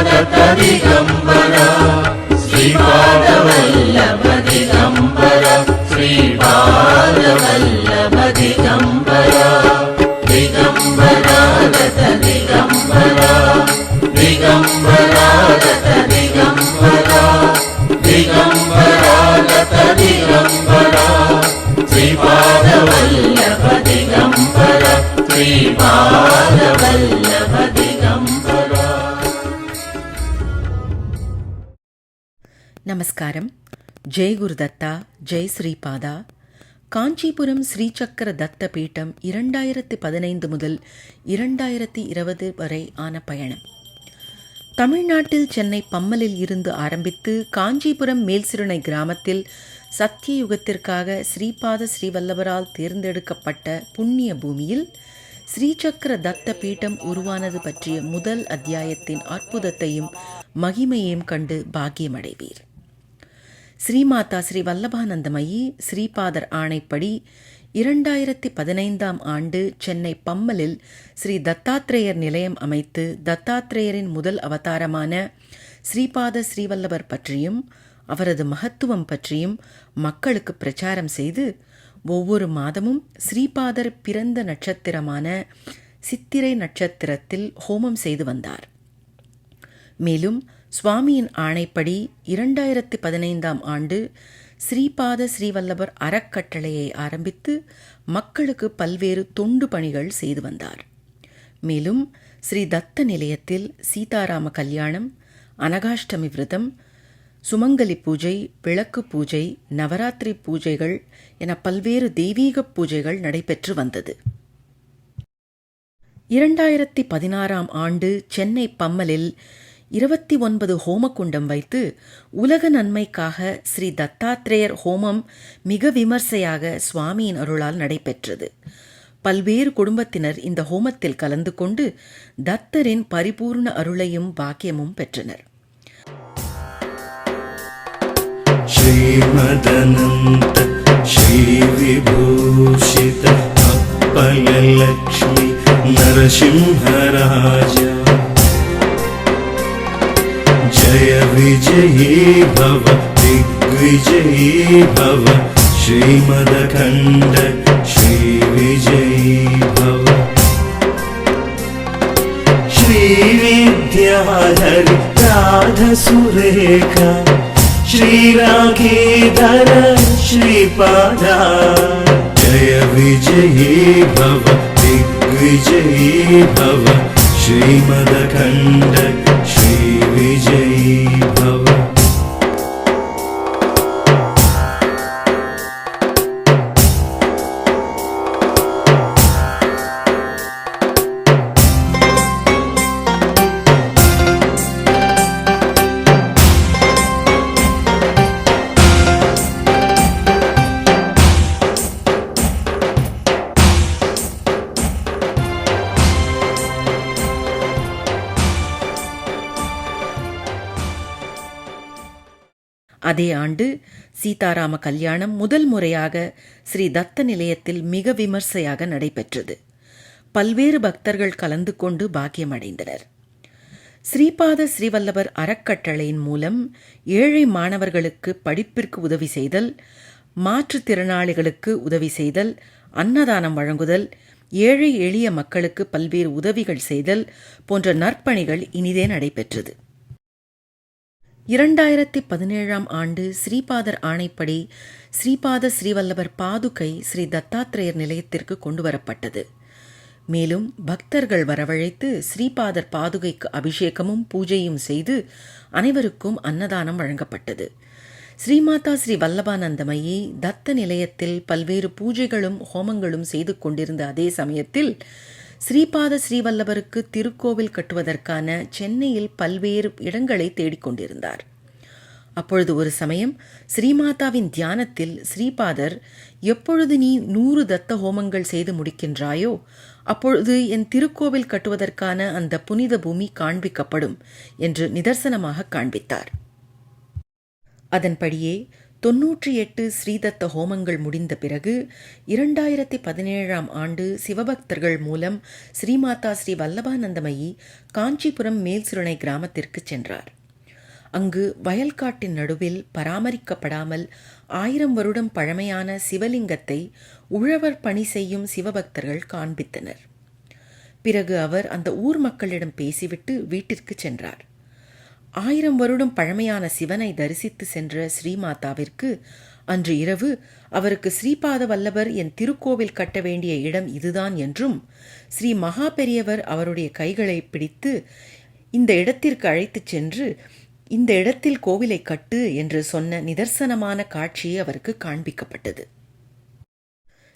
दत्त दिगंबर श्रीपाद वल्लभ दिगंबर श्रीपाद वल्लभ दिगंबर दिगंबर दत्त दिगंबर दिगंबर दत्त दिगंबर दिगंबर दत्त दिगंबर श्रीपाद वल्लभ दिगंबर श्रीपाद वल्लभ दिगंबर. நமஸ்காரம். ஜெய் குருதத்தா, ஜெய் ஸ்ரீபாதா. காஞ்சிபுரம் ஸ்ரீசக்கர தத்த பீட்டம் 2015 முதல் 2020 வரை ஆன பயணம். தமிழ்நாட்டில் சென்னை பம்மலில் இருந்து ஆரம்பித்து காஞ்சிபுரம் மேல்சிறுனை கிராமத்தில் சத்தியயுகத்திற்காக ஸ்ரீபாத ஸ்ரீவல்லபரால் தேர்ந்தெடுக்கப்பட்ட புண்ணிய பூமியில் ஸ்ரீசக்கர தத்த பீட்டம் உருவானது பற்றிய முதல் அத்தியாயத்தின் அற்புதத்தையும் மகிமையையும் கண்டு பாக்கியமடைவீர். ஸ்ரீமாதா ஸ்ரீ வல்லபானந்தமயி ஸ்ரீபாதர் ஆணைப்படி 2015 ஆண்டு சென்னை பம்மலில் ஸ்ரீ தத்தாத்ரேயர் நிலையம் அமைத்து தத்தாத்ரேயரின் முதல் அவதாரமான ஸ்ரீபாத ஸ்ரீவல்லபர் பற்றியும் அவரது மகத்துவம் பற்றியும் மக்களுக்கு பிரச்சாரம் செய்து ஒவ்வொரு மாதமும் ஸ்ரீபாதர் பிறந்த நட்சத்திரமான சித்திரை நட்சத்திரத்தில் ஹோமம் செய்து வந்தார். மேலும் சுவாமியின் ஆணைப்படி 2015 ஆண்டு ஸ்ரீபாத ஸ்ரீவல்லபர் அறக்கட்டளையை ஆரம்பித்து மக்களுக்கு பல்வேறு தொண்டு பணிகள் செய்து வந்தார். மேலும் ஸ்ரீ தத்த நிலையத்தில் சீதாராம கல்யாணம், அனகாஷ்டமி விரதம், சுமங்கலி பூஜை, விளக்கு பூஜை, நவராத்திரி பூஜைகள் என பல்வேறு தெய்வீக பூஜைகள் நடைபெற்று வந்தது. 2016 ஆண்டு சென்னை பம்மலில் 29 ஹோமகுண்டம் வைத்து உலக நன்மைக்காக ஸ்ரீ தத்தாத்ரேயர் ஹோமம் மிக விமர்சையாக சுவாமியின் அருளால் நடைபெற்றது. பல்வேறு குடும்பத்தினர் இந்த ஹோமத்தில் கலந்து கொண்டு தத்தரின் பரிபூர்ண அருளையும் பாக்கியமும் பெற்றனர். ஸ்ரீமதனந்த ஸ்ரீ விபூஷித அப்பலலக்ஷ்மி நரசிம்ஹராஜா जय विजयी भव दिग्विजयी भव श्रीमदखण्ड श्री विजयी भव श्रीविद्याधरि राधसुरेखा श्रीराघीधर श्रीपादा जय विजयी भव दिग्विजयी भव श्रीमदखण्ड श्री विजयी भव. அதே ஆண்டு சீதாராம கல்யாணம் முதல் முறையாக ஸ்ரீ தத்த நிலையத்தில் மிக விமர்சையாக நடைபெற்றது. பல்வேறு பக்தர்கள் கலந்து கொண்டு பாக்கியமடைந்தனர். ஸ்ரீபாத ஸ்ரீவல்லபர் அறக்கட்டளையின் மூலம் ஏழை மாணவர்களுக்கு படிப்பிற்கு உதவி செய்தல், மாற்றுத்திறனாளிகளுக்கு உதவி செய்தல், அன்னதானம் வழங்குதல், ஏழை எளிய மக்களுக்கு பல்வேறு உதவிகள் செய்தல் போன்ற நற்பணிகள் இனிதே நடைபெற்றது. 2017 ஆண்டு ஸ்ரீபாதர் ஆணைப்படி ஸ்ரீபாத ஸ்ரீவல்லபர் பாதுகை ஸ்ரீ தத்தாத்ரேயர் நிலையத்திற்கு கொண்டுவரப்பட்டது. மேலும் பக்தர்கள் வரவழைத்து ஸ்ரீபாதர் பாதுகைக்கு அபிஷேகமும் பூஜையும் செய்து அனைவருக்கும் அன்னதானம் வழங்கப்பட்டது. ஸ்ரீமாதா ஸ்ரீ வல்லபானந்தமயி தத்த நிலையத்தில் பல்வேறு பூஜைகளும் ஹோமங்களும் செய்து கொண்டிருந்த அதே சமயத்தில் ஸ்ரீபாத ஸ்ரீவல்லபருக்கு திருக்கோவில் கட்டுவதற்கான சென்னையில் பல்வேறு இடங்களை தேடிக்கொண்டிருந்தார். அப்பொழுது ஒரு சமயம் ஸ்ரீமாதாவின் தியானத்தில் ஸ்ரீபாதர், எப்பொழுது நீ 100 தத்த ஹோமங்கள் செய்து முடிக்கின்றாயோ அப்பொழுது என் திருக்கோவில் கட்டுவதற்கான அந்த புனித பூமி காண்பிக்கப்படும் என்று நிதர்சனமாக காண்பித்தார். அதன்படியே 98 ஸ்ரீதத்த ஹோமங்கள் முடிந்த பிறகு 2017ஆம் ஆண்டு சிவபக்தர்கள் மூலம் ஸ்ரீமாதா ஸ்ரீ வல்லபானந்தமயி காஞ்சிபுரம் மேல்சிறுனை கிராமத்திற்கு சென்றார். அங்கு வயல்காட்டின் நடுவில் பராமரிக்கப்படாமல் 1000 வருடம் பழமையான சிவலிங்கத்தை உழவர் பணி செய்யும் சிவபக்தர்கள் காண்பித்தனர். பிறகு அவர் அந்த ஊர் மக்களிடம் பேசிவிட்டு வீட்டிற்கு சென்றார். 1000 வருடம் பழமையான சிவனை தரிசித்து சென்ற ஸ்ரீமாதாவிற்கு அன்று இரவு அவருக்கு ஸ்ரீபாத வல்லபர் என் திருக்கோவில் கட்ட வேண்டிய இடம் இதுதான் என்றும் ஸ்ரீ மகா பெரியவர் அவருடைய கைகளை பிடித்து இந்த இடத்திற்கு அழைத்துச் சென்று இந்த இடத்தில் கோவிலை கட்டு என்று சொன்ன நிதர்சனமான காட்சி அவருக்கு காண்பிக்கப்பட்டது.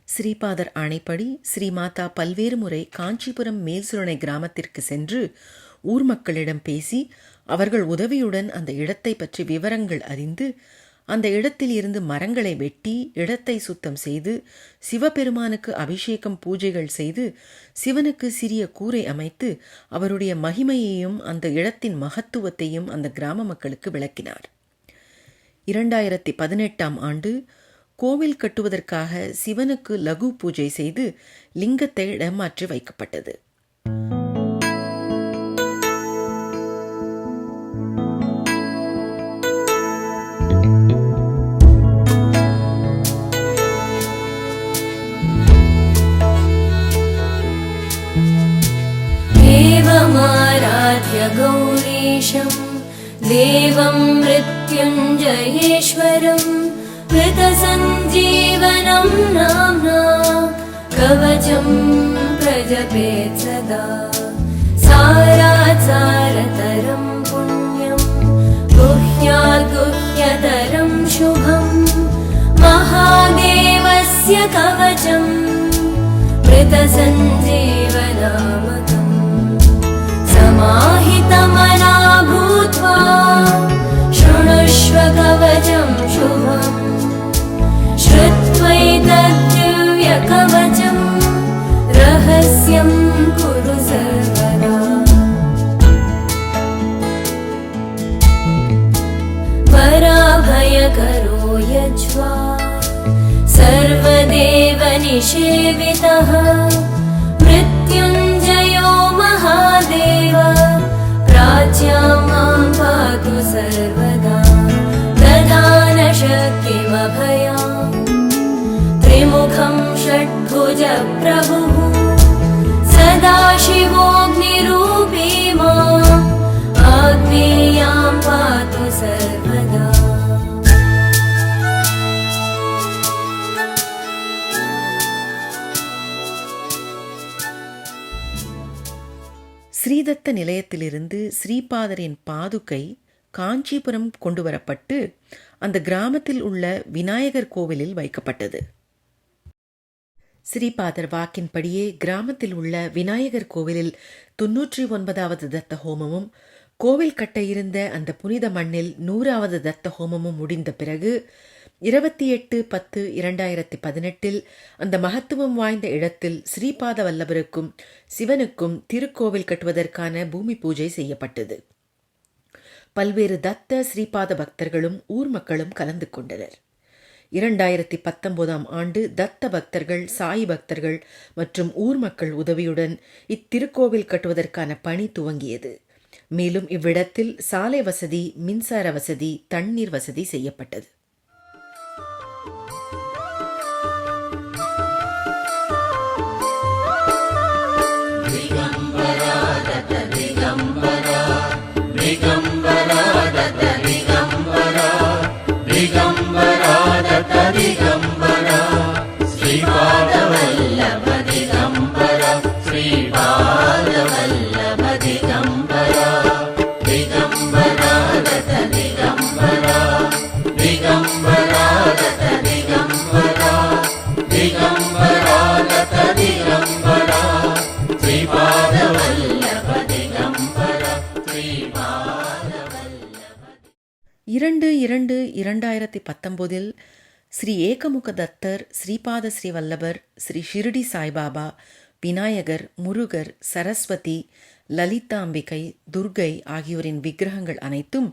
ஸ்ரீபாதர் ஆணைப்படி ஸ்ரீமாதா பல்வேறு முறை காஞ்சிபுரம் மேல்சுரணை கிராமத்திற்கு சென்று ஊர் மக்களிடம் பேசி அவர்கள் உதவியுடன் அந்த இடத்தை பற்றி விவரங்கள் அறிந்து அந்த இடத்தில் இருந்து மரங்களை வெட்டி இடத்தை சுத்தம் செய்து சிவபெருமானுக்கு அபிஷேகம் பூஜைகள் செய்து சிவனுக்கு சிறிய கூரை அமைத்து அவருடைய மகிமையையும் அந்த இடத்தின் மகத்துவத்தையும் அந்த கிராம மக்களுக்கு விளக்கினார். 2018ஆம் ஆண்டு கோவில் கட்டுவதற்காக சிவனுக்கு லகு பூஜை செய்து லிங்கத்தை இடமாற்றி வைக்கப்பட்டது. गौरीशं देवं मृत्युञ्जयेश्वरं कृतसञ्जीवनं नाम्ना कवचं प्रजपेत् सदा सारासारतरं पुण्यं गुह्याद्गुह्यतरं शुभं महादेवस्य कवचं मृतसञ्जीवनामकम् समाहितमना भूत्वा शृणुष्व कवचं शुभम् श्रुत्वैतद्दिव्यकवचं रहस्यं कुरु सर्वदा वराभयकरो यज्वा सर्वदेवनिषेवितः मृत्युञ्जयो महादेव प्राच्या मां पातु सर्वदा ददानशक्तिमभयां त्रिमुखं षड्भुजप्रभुः सदाशिवोऽग्निरूपी माम् आग्नेयां पातु सर्वदा ஸ்ரீதத்த நிலையத்திலிருந்து ஸ்ரீபாதரின் பாதுகை காஞ்சிபுரம் கொண்டு வரப்பட்டு அந்த கிராமத்தில் உள்ள விநாயகர் கோவிலில் வைக்கப்பட்டது. ஸ்ரீபாதர் வாக்கின்படியே கிராமத்தில் உள்ள விநாயகர் கோவிலில் 99வது தத்த ஹோமமும் கோவில் கட்ட இருந்த அந்த புனித மண்ணில் 100வது தத்த ஹோமமும் முடிந்த பிறகு 28/10/2018 அந்த மகத்துவம் வாய்ந்த இடத்தில் ஸ்ரீபாத வல்லபருக்கும் சிவனுக்கும் திருக்கோவில் கட்டுவதற்கான பூமி பூஜை செய்யப்பட்டது. பல்வேறு தத்த ஸ்ரீபாத பக்தர்களும் ஊர் மக்களும் கலந்து கொண்டனர். 2019ஆம் ஆண்டு தத்த பக்தர்கள், சாயி பக்தர்கள் மற்றும் ஊர் மக்கள் உதவியுடன் இத்திருக்கோவில் கட்டுவதற்கான பணி துவங்கியது. மேலும் இவ்விடத்தில் சாலை வசதி, மின்சார வசதி, தண்ணீர் வசதி செய்யப்பட்டது. இரண்டு 2019 ஸ்ரீ ஏகமுக தத்தர், ஸ்ரீபாத ஸ்ரீ வல்லபர், ஸ்ரீ ஷிரடி சாய்பாபா, விநாயகர், முருகர், சரஸ்வதி, லலிதாம்பிகை, துர்கை ஆகியோரின் விக்கிரகங்கள் அனைத்தும்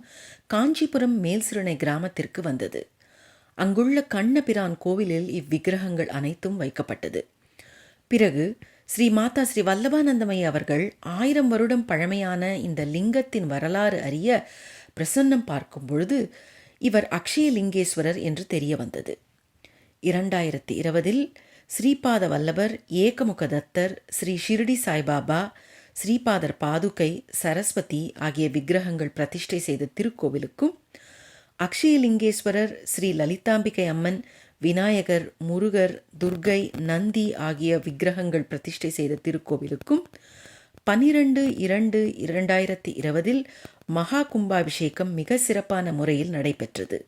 காஞ்சிபுரம் மேல்சிறுனை கிராமத்திற்கு வந்தது. அங்குள்ள கண்ணபிரான் கோவிலில் இவ்விக்கிரகங்கள் அனைத்தும் வைக்கப்பட்டது. பிறகு ஸ்ரீ மாதா ஸ்ரீ வல்லபானந்தமயி அவர்கள் 1000 வருடம் பழமையான இந்த லிங்கத்தின் வரலாறு அறிய பிரசன்னம் பார்க்கும் பொழுது இவர் அக்ஷயலிங்கேஸ்வரர் என்று தெரிய வந்தது. 2020 ஸ்ரீபாத வல்லபர், ஏகமுகதத்தர், ஸ்ரீ ஷிரடி சாய்பாபா, ஸ்ரீபாதர் பாதுகை, சரஸ்வதி ஆகிய விக்கிரகங்கள் பிரதிஷ்டை செய்த திருக்கோவிலுக்கும், அக்ஷயலிங்கேஸ்வரர், ஸ்ரீ லலிதாம்பிகை அம்மன், விநாயகர், முருகர், துர்கை, நந்தி ஆகிய விக்கிரகங்கள் பிரதிஷ்டை செய்த திருக்கோவிலுக்கும் 12/2/2020 மகா கும்பாபிஷேகம் மிக சிறப்பான முறையில் நடைபெற்றது.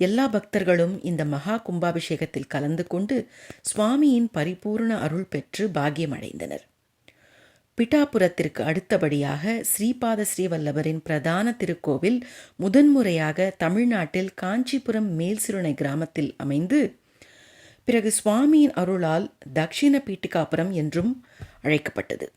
எல்லா பக்தர்களும் இந்த மகா கும்பாபிஷேகத்தில் கலந்து கொண்டு சுவாமியின் பரிபூர்ண அருள் பெற்று பாக்கியமடைந்தனர். பிட்டாபுரத்திற்கு அடுத்தபடியாக ஸ்ரீபாத ஸ்ரீவல்லபரின் பிரதான திருக்கோவில் முதன்முறையாக தமிழ்நாட்டில் காஞ்சிபுரம் மேல்சிறுனை கிராமத்தில் அமைந்து பிறகு சுவாமியின் அருளால் தக்ஷிண பீட்டிகாபுரம் என்றும் அழைக்கப்பட்டது.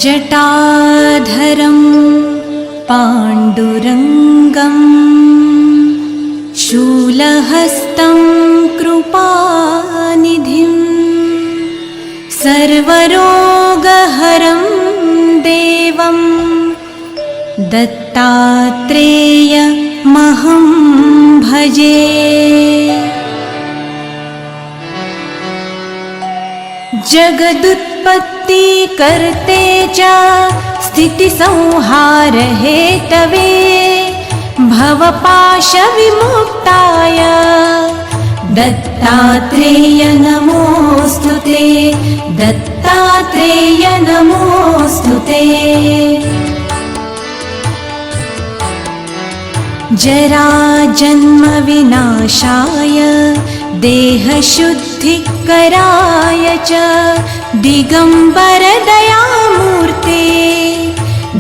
जटाधरं पाण्डुरङ्गं शूलहस्तं कृपानिधिं सर्वरोगहरं देवं दत्तात्रेयमहं भजे। जगदुत्पत्ति करते च स्थिति संहार हेतवे भवपाश विमुक्ताय दत्तात्रेय नमोस्तुते, दत्तात्रेय नमोस्तुते। जरा जन्म विनाशाय देहशुद्धिकराय च दिगम्बर दयामूर्ते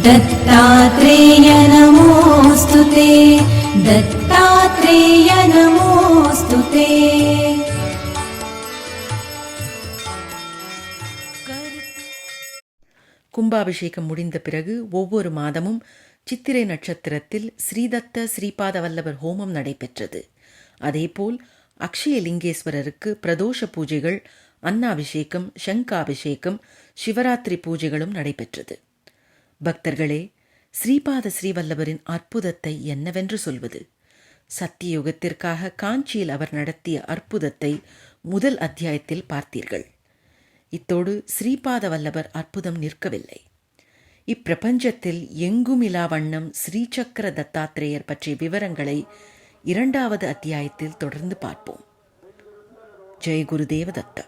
दत्तात्रेय नमोस्तुते, दत्तात्रेय नमोस्तुते। கும்பாபிஷேகம் முடிந்த பிறகு ஒவ்வொரு மாதமும் சித்திரை நட்சத்திரத்தில் ஸ்ரீதத்த ஸ்ரீபாத வல்லபர் ஹோமம் நடைபெற்றது. அதேபோல் அக்ஷயலிங்கேஸ்வரருக்கு பிரதோஷ பூஜைகள் அன்னாபிஷேகம், சங்காபிஷேகம், சிவராத்திரி பூஜைகளும் நடைபெற்றது. பக்தர்களே, ஸ்ரீபாத ஸ்ரீவல்லபரின் அற்புதத்தை என்னவென்று சொல்வது? சத்தியுகத்திற்காக காஞ்சியில் அவர் நடத்திய அற்புதத்தை முதல் அத்தியாயத்தில் பார்த்தீர்கள். இத்தோடு ஸ்ரீபாத வல்லபர் அற்புதம் நிற்கவில்லை. இப்பிரபஞ்சத்தில் எங்குமிலா வண்ணம் ஸ்ரீசக்கர தத்தாத்திரேயர் பற்றிய விவரங்களை 2வது அத்தியாயத்தில் தொடர்ந்து பார்ப்போம். ஜெய் குருதேவ தத்தா.